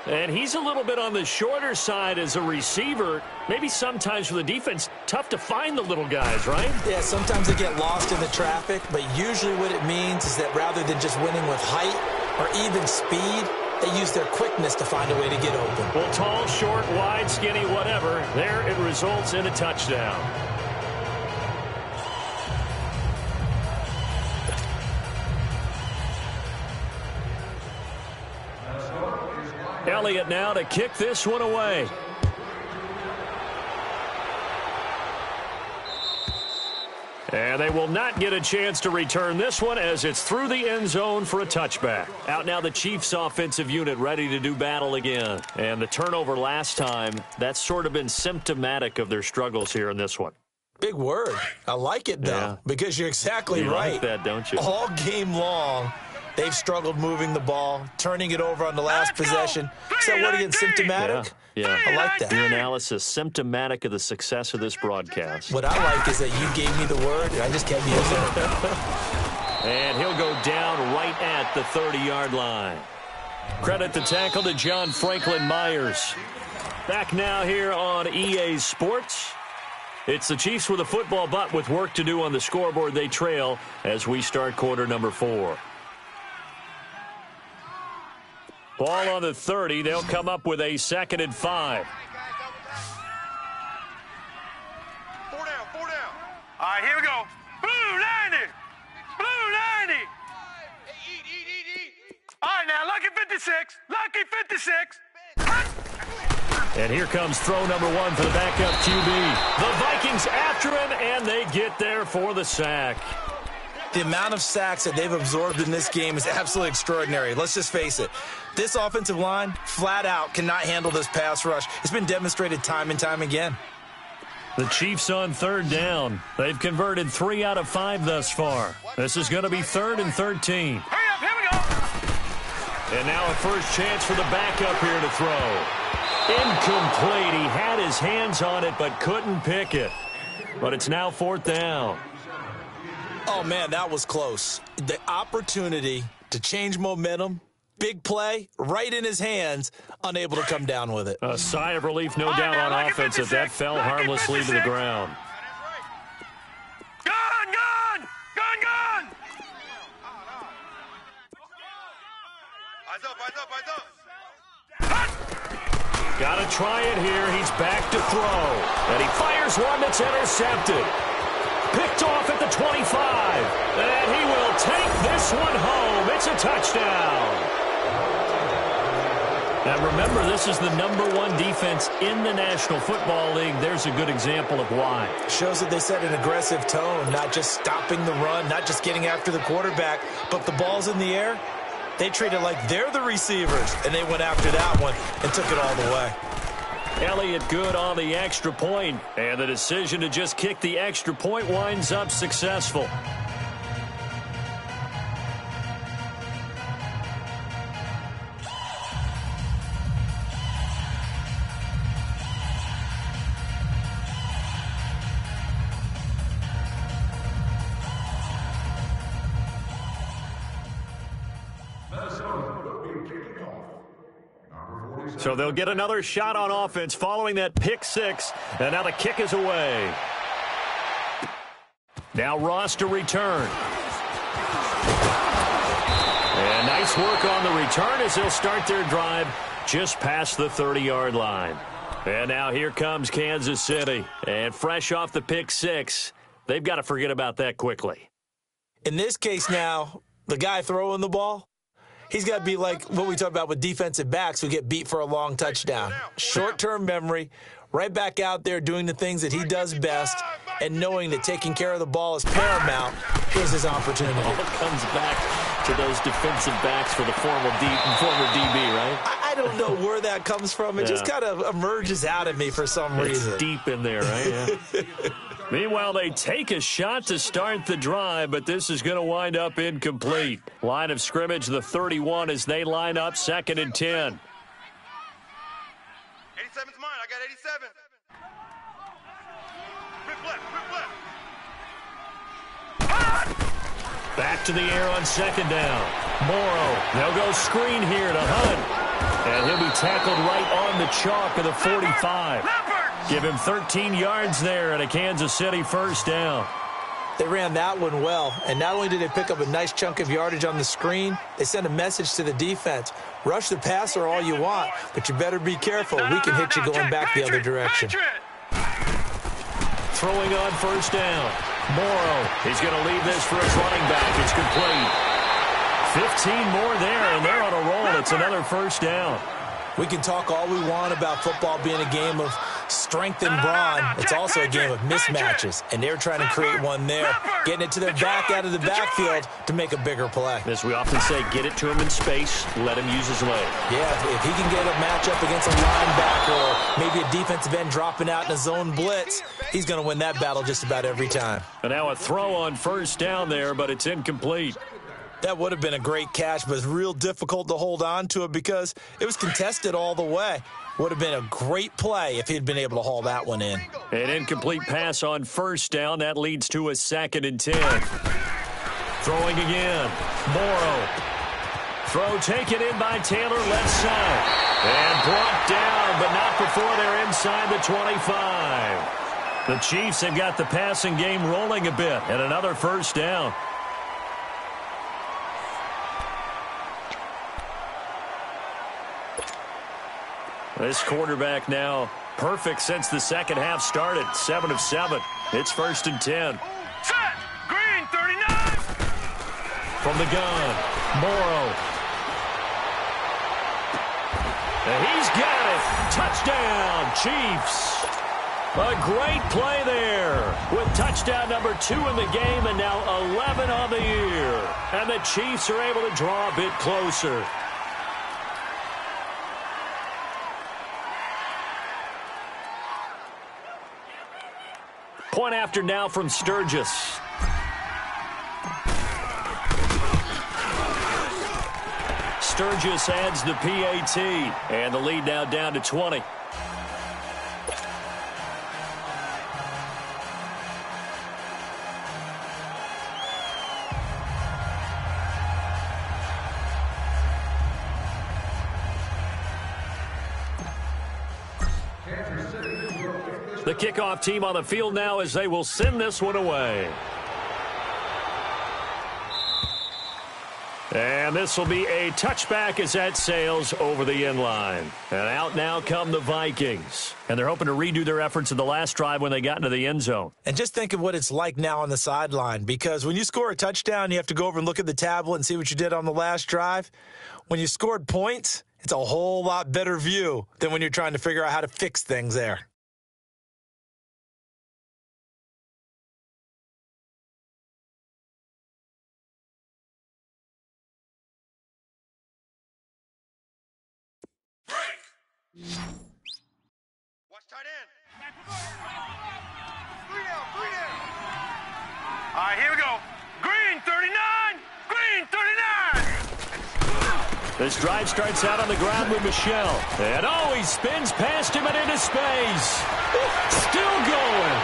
And he's a little bit on the shorter side as a receiver. Maybe sometimes for the defense, tough to find the little guys, right? Yeah, sometimes they get lost in the traffic, but usually what it means is that rather than just winning with height or even speed, they use their quickness to find a way to get open. Well, tall, short, wide, skinny, whatever, there it results in a touchdown. Elliott now to kick this one away. And they will not get a chance to return this one as it's through the end zone for a touchback. Out now the Chiefs offensive unit ready to do battle again. And the turnover last time, that's sort of been symptomatic of their struggles here in this one. Big word. I like it, though, because you're exactly right. You like that, don't you? All game long, they've struggled moving the ball, turning it over on the last possession. Is that word again, symptomatic? Yeah. I like that. Your analysis, symptomatic of the success of this broadcast. What I like is that you gave me the word, and I just kept using it. And he'll go down right at the 30-yard line. Credit the tackle to John Franklin Myers. Back now here on EA Sports. It's the Chiefs with a football, but with work to do on the scoreboard, they trail as we start quarter number 4. Ball on the 30. They'll come up with a 2nd and 5. 4 down, 4 down. All right, here we go. Blue 90. Blue 90. Hey, eat. All right, now, lucky 56. Lucky 56. And here comes throw number 1 for the backup QB. The Vikings after him, and they get there for the sack. The amount of sacks that they've absorbed in this game is absolutely extraordinary. Let's just face it. This offensive line, flat out, cannot handle this pass rush. It's been demonstrated time and time again. The Chiefs on 3rd down. They've converted 3 out of 5 thus far. This is going to be 3rd and 13. Hurry up, here we go. And now a first chance for the backup here to throw. Incomplete. He had his hands on it but couldn't pick it. But it's now 4th down. Oh, man, that was close. The opportunity to change momentum, big play, right in his hands, unable to come down with it. A sigh of relief, no doubt, on offense as that fell harmlessly to the ground. Gone! Eyes up. Got to try it here. He's back to throw. And he fires one that's intercepted. Picked off at the 25. And he will take this one home. It's a touchdown. Now remember, this is the #1 defense in the National Football League. There's a good example of why. Shows that they set an aggressive tone, not just stopping the run, not just getting after the quarterback, but the ball's in the air. They treat it like they're the receivers, and they went after that one and took it all the way. Elliott good on the extra point, and the decision to just kick the extra point winds up successful. So they'll get another shot on offense following that pick 6, and now the kick is away. Now Ross to return. And nice work on the return as they'll start their drive just past the 30-yard line. And now here comes Kansas City. And fresh off the pick 6, they've got to forget about that quickly. In this case now, the guy throwing the ball, he's got to be like what we talk about with defensive backs who get beat for a long touchdown. Short-term memory, right back out there doing the things that he does best, and knowing that taking care of the ball is paramount. Here's his opportunity. All comes back to those defensive backs for the former DB, right? I don't know where that comes from. It just kind of emerges out of me for some reason. It's deep in there, right? Yeah. Meanwhile, they take a shot to start the drive, but this is going to wind up incomplete. Line of scrimmage, the 31, as they line up 2nd and 10. 87's mine. I got 87. Rip left, rip left. Back to the air on 2nd down. Morrow, they'll go screen here to Hunt. And he'll be tackled right on the chalk of the 45. Give him 13 yards there and a Kansas City first down. They ran that one well, and not only did they pick up a nice chunk of yardage on the screen, they sent a message to the defense. Rush the passer all you want, but you better be careful. We can hit you going back the other direction. Throwing on first down. Morrow, he's going to leave this for his running back. It's complete. 15 more there, and they're on a roll. It's another first down. We can talk all we want about football being a game of strength and brawn. It's also a game of mismatches, and they're trying to create one there, getting it to their back out of the backfield to make a bigger play. As we often say, get it to him in space, let him use his leg. Yeah, if he can get a matchup against a linebacker or maybe a defensive end dropping out in a zone blitz, he's going to win that battle just about every time. And now a throw on first down there, but it's incomplete. That would have been a great catch, but it's real difficult to hold on to it because it was contested all the way. Would have been a great play if he'd been able to haul that one in. An incomplete pass on first down. That leads to a 2nd and 10. Throwing again. Morrow. Throw taken in by Taylor, left side. And brought down, but not before they're inside the 25. The Chiefs have got the passing game rolling a bit, and another first down. This quarterback now perfect since the second half started. 7 of 7. It's 1st and 10. Set. Green, 39. From the gun, Morrow. And he's got it. Touchdown, Chiefs. A great play there with touchdown number 2 in the game and now 11 on the year. And the Chiefs are able to draw a bit closer. Point after now from Sturgis. Sturgis adds the PAT, and the lead now down to 20. The kickoff team on the field now as they will send this one away. And this will be a touchback as that sails over the end line. And out now come the Vikings. And they're hoping to redo their efforts in the last drive when they got into the end zone. And just think of what it's like now on the sideline, because when you score a touchdown, you have to go over and look at the tablet and see what you did on the last drive. When you scored points, it's a whole lot better view than when you're trying to figure out how to fix things there. Watch tight end. 3 down, 3 down. All right, here we go. Green, 39. Green, 39. This drive starts out on the ground with Michelle. And he spins past him and into space. Still going.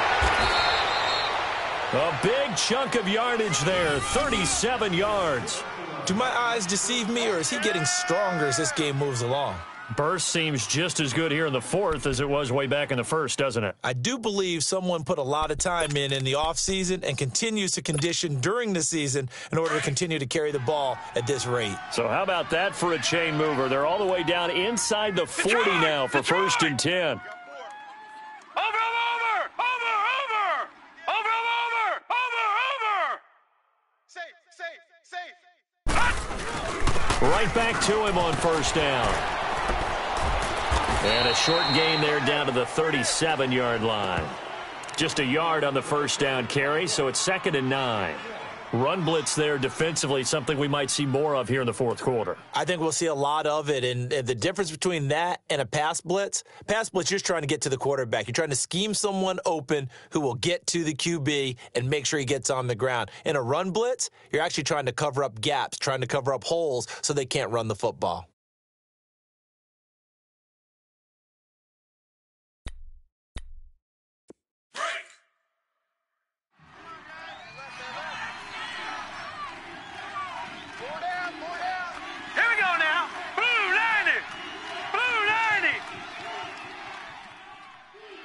A big chunk of yardage there, 37 yards. Do my eyes deceive me, or is he getting stronger as this game moves along? Burst seems just as good here in the fourth as it was way back in the first, doesn't it? I do believe someone put a lot of time in the offseason and continues to condition during the season in order to continue to carry the ball at this rate. So how about that for a chain mover? They're all the way down inside the 40 now for 1st and 10. Right back to him on first down. And a short gain there down to the 37-yard line. Just a yard on the first down carry, so it's 2nd and 9. run blitz there defensively, something we might see more of here in the fourth quarter. I think we'll see a lot of it, and the difference between that and a pass blitz, you're just trying to get to the quarterback. You're trying to scheme someone open who will get to the QB and make sure he gets on the ground. In a run blitz, you're actually trying to cover up gaps, trying to cover up holes so they can't run the football.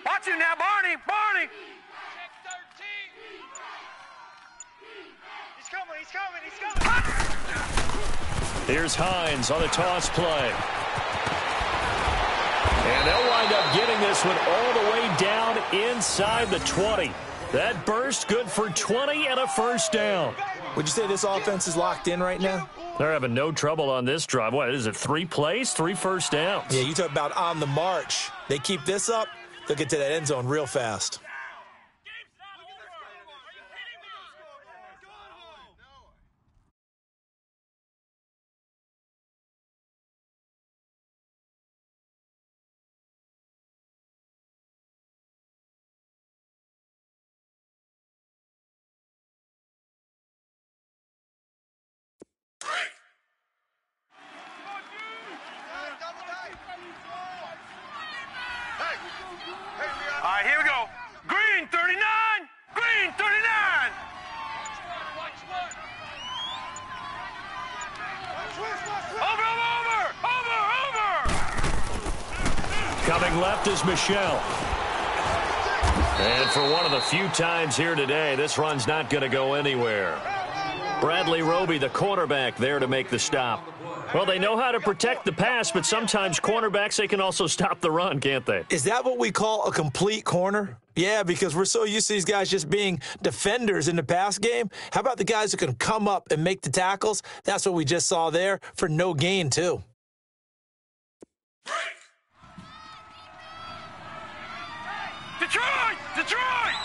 Watch him now, Barney! Check 13! He's coming! Here's Hines on the toss play. And they'll wind up getting this one all the way down inside the 20. That burst good for 20 and a first down. Would you say this offense is locked in right now? They're having no trouble on this drive. What is it, 3 plays, 3 first downs? Yeah, you talk about on the march. They keep this up, they'll get to that end zone real fast. All right, here we go. Green 39! Green 39! Over! Coming left is Michelle. And for one of the few times here today, this run's not going to go anywhere. Bradley Roby, the cornerback, there to make the stop. Well, they know how to protect the pass, but sometimes cornerbacks, they can also stop the run, can't they? Is that what we call a complete corner? Yeah, because we're so used to these guys just being defenders in the pass game. How about the guys who can come up and make the tackles? That's what we just saw there for no gain, too. Detroit! Detroit!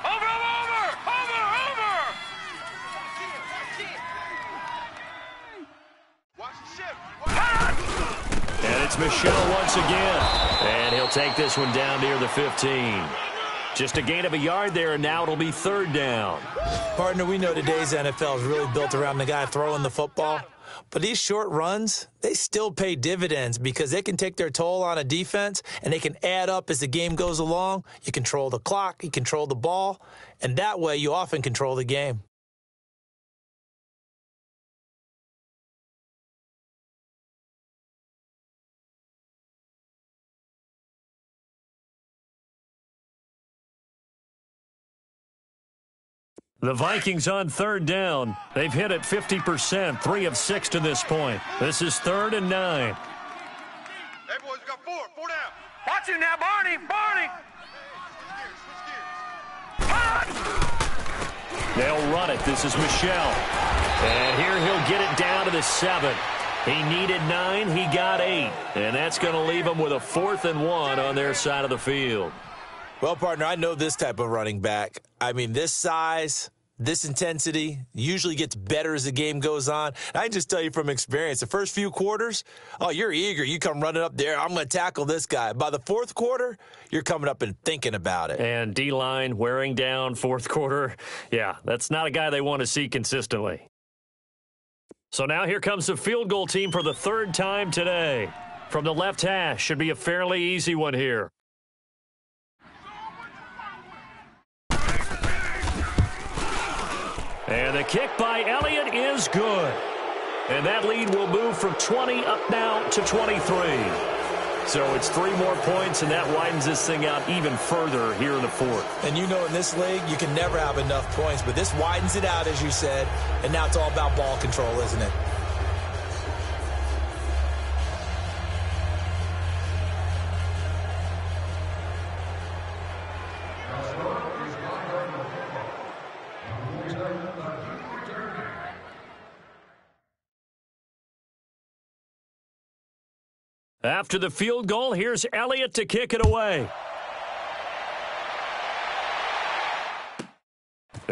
Over! And it's Michelle once again. And he'll take this one down near the 15. Just a gain of a yard there, and now it'll be third down. Partner, we know today's NFL is really built around the guy throwing the football. But these short runs, they still pay dividends because they can take their toll on a defense, and they can add up as the game goes along. You control the clock, you control the ball, and that way you often control the game. The Vikings on third down. They've hit it 50%, 3 of 6 to this point. This is 3rd and 9. Hey, boys, we got 4 down. Watch him now, Barney! They'll run it. This is Michelle. And here he'll get it down to the 7. He needed 9. He got 8. And that's going to leave him with a 4th and 1 on their side of the field. Well, partner, I know this type of running back. I mean, this size, this intensity usually gets better as the game goes on. I can just tell you from experience, the first few quarters, oh, you're eager. You come running up there. I'm going to tackle this guy. By the fourth quarter, you're coming up and thinking about it. And D-line wearing down fourth quarter. Yeah, that's not a guy they want to see consistently. So now here comes the field goal team for the 3rd time today. From the left hash, should be a fairly easy one here. And the kick by Elliott is good. And that lead will move from 20 up now to 23. So it's 3 more points, and that widens this thing out even further here in the 4th. And you know in this league, you can never have enough points, but this widens it out, as you said, and now it's all about ball control, isn't it? After the field goal, here's Elliott to kick it away.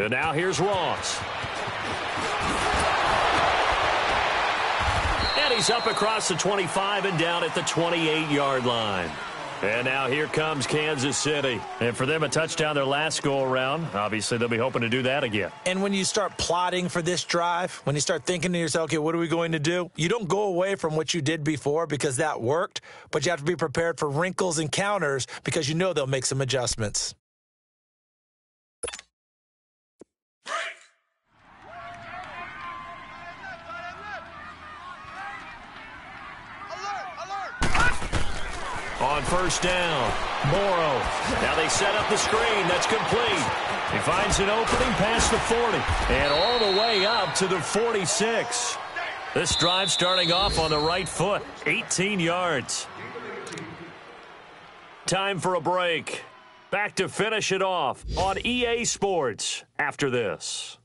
And now here's Ross. And he's up across the 25 and down at the 28-yard line. And now here comes Kansas City. And for them, a touchdown their last go-around. Obviously, they'll be hoping to do that again. And when you start plotting for this drive, when you start thinking to yourself, okay, what are we going to do? You don't go away from what you did before because that worked, but you have to be prepared for wrinkles and counters because you know they'll make some adjustments. On first down, Morrow. Now they set up the screen. That's complete. He finds an opening past the 40 and all the way up to the 46. This drive starting off on the right foot, 18 yards. Time for a break. Back to finish it off on EA Sports after this.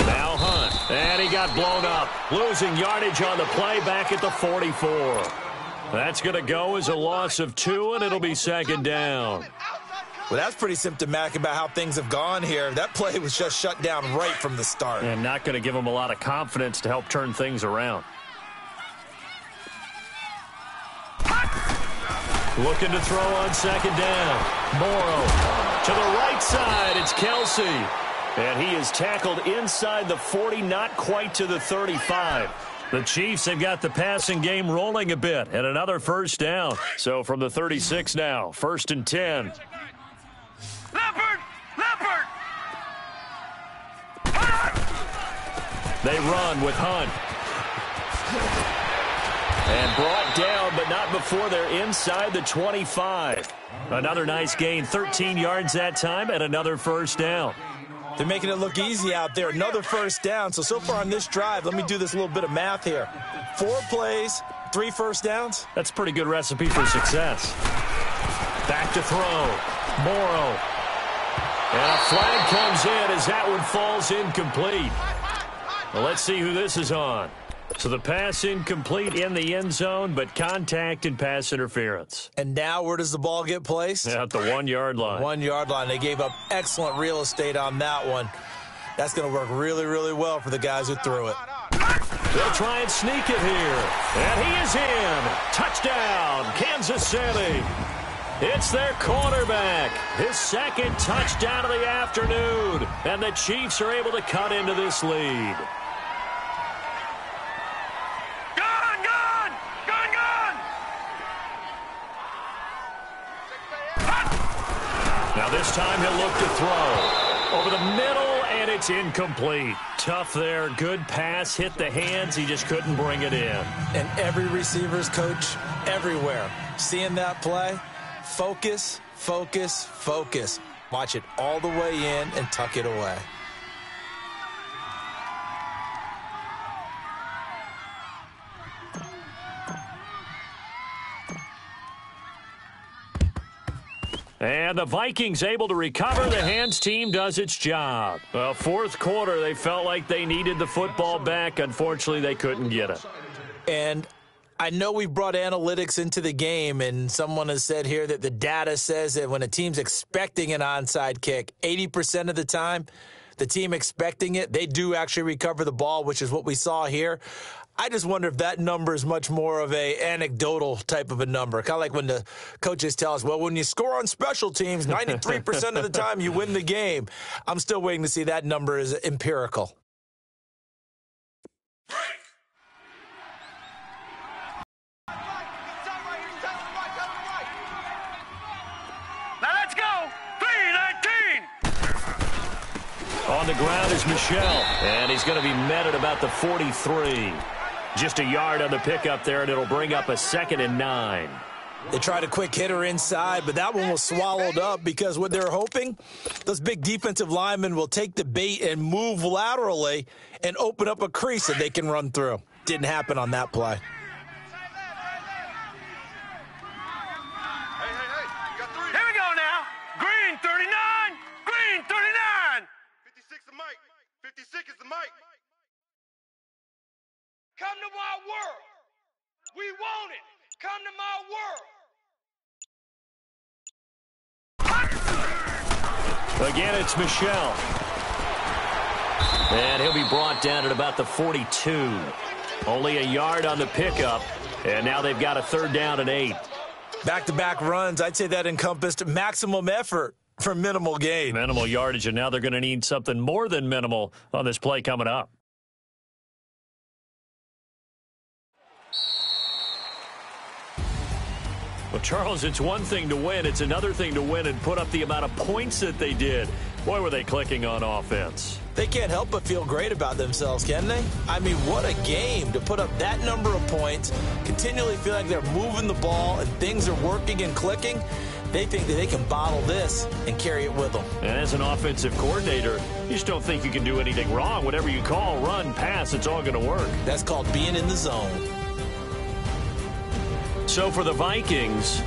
Now Hunt, and he got blown up, losing yardage on the play back at the 44. That's going to go as a loss of 2, and it'll be second down. Well, that's pretty symptomatic about how things have gone here. That play was just shut down right from the start. And not going to give them a lot of confidence to help turn things around. Looking to throw on second down. Morrow to the right side. It's Kelsey. And he is tackled inside the 40, not quite to the 35. The Chiefs have got the passing game rolling a bit, and another first down. So from the 36 now, 1st and 10. Leopard! Leopard! They run with Hunt. And brought down, but not before they're inside the 25. Another nice gain, 13 yards that time, and another first down. They're making it look easy out there. Another first down. So far on this drive, let me do this little bit of math here. 4 plays, 3 first downs. That's a pretty good recipe for success. Back to throw. Morrow. And a flag comes in as that one falls incomplete. Well, let's see who this is on. So the pass incomplete in the end zone, but contact and pass interference. And now where does the ball get placed? At the 1-yard line. 1-yard line. They gave up excellent real estate on that one. That's going to work really, really well for the guys who threw it. They'll try and sneak it here. And he is in. Touchdown, Kansas City. It's their quarterback. His second touchdown of the afternoon. And the Chiefs are able to cut into this lead. Now this time he'll look to throw. Over the middle, and it's incomplete. Tough there. Good pass. Hit the hands. He just couldn't bring it in. And every receiver's coach everywhere. Seeing that play, focus, focus, focus. Watch it all the way in and tuck it away. And the Vikings able to recover. The hands team does its job. Well, 4th quarter, they felt like they needed the football back. Unfortunately, they couldn't get it. And I know we brought analytics into the game, and someone has said here that the data says that when a team's expecting an onside kick, 80% of the time, the team expecting it, they do actually recover the ball, which is what we saw here. I just wonder if that number is much more of a anecdotal type of a number. Kind of like when the coaches tell us, well, when you score on special teams, 93% of the time you win the game. I'm still waiting to see that number is empirical. Now let's go! 3-19! On the ground is Michel, and he's going to be met at about the 43. Just a yard on the pickup there, and it'll bring up a 2nd and 9. They tried a quick hitter inside, but that one was swallowed up because what they're hoping, those big defensive linemen will take the bait and move laterally and open up a crease that they can run through. Didn't happen on that play. Here we go now. Green 39. Green 39. 56 the mic. 56 is the mic. Come to my world. We want it. Come to my world. Again, it's Michel. And he'll be brought down at about the 42. Only a yard on the pickup. And now they've got a 3rd down and 8. Back-to-back runs, I'd say that encompassed maximum effort for minimal gain. Minimal yardage, and now they're going to need something more than minimal on this play coming up. Well, Charles, it's one thing to win. It's another thing to win and put up the amount of points that they did. Boy, were they clicking on offense. They can't help but feel great about themselves, can they? I mean, what a game to put up that number of points, continually feel like they're moving the ball and things are working and clicking. They think that they can bottle this and carry it with them. And as an offensive coordinator, you just don't think you can do anything wrong. Whatever you call, run, pass, it's all going to work. That's called being in the zone. So for the Vikings...